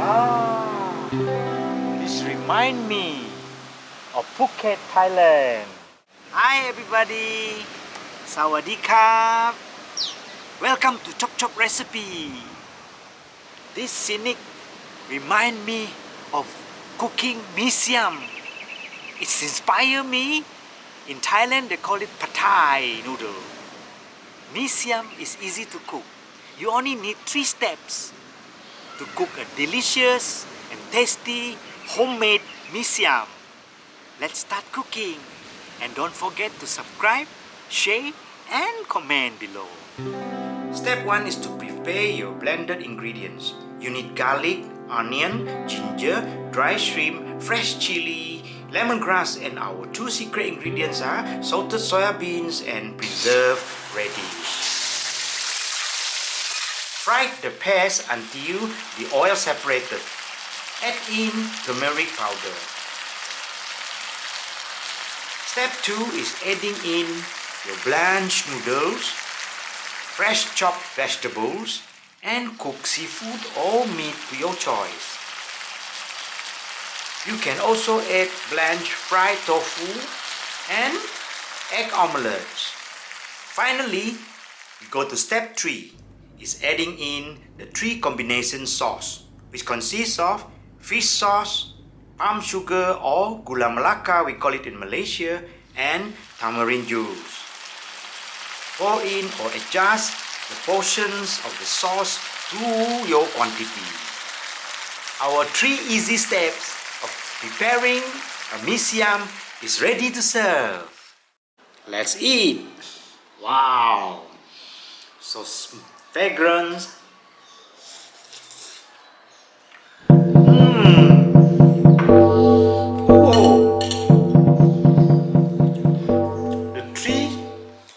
Ah, this remind me of Phuket, Thailand. Hi everybody, Sawadee Krap. Welcome to Chop Chop Recipe. This scenic remind me of cooking Mee Siam. It's inspired me. In Thailand they call it Pad Thai noodle. Mee Siam is easy to cook. You only need 3 steps to cook a delicious and tasty homemade Mee Siam. Let's start cooking. And don't forget to subscribe, share and comment below. Step 1 is to prepare your blended ingredients. You need garlic, onion, ginger, dry shrimp, fresh chili, lemongrass, and our 2 secret ingredients are salted soya beans and preserved radish. Fry the pears until the oil separated. Add in turmeric powder. Step 2 is adding in your blanched noodles, fresh chopped vegetables, and cooked seafood or meat to your choice. You can also add blanched fried tofu and egg omelets. Finally, we go to step 3, is adding in the 3 combination sauce, which consists of fish sauce, palm sugar or gula melaka, we call it in Malaysia, and tamarind juice. Pour in or adjust the portions of the sauce to your quantity. Our 3 easy steps of preparing a Mee Siam is ready to serve. Let's eat! Wow! So fragrant. Whoa! The 3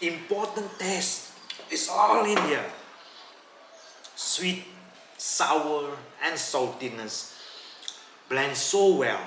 important tastes is all in here. Sweet, sour and saltiness blend so well.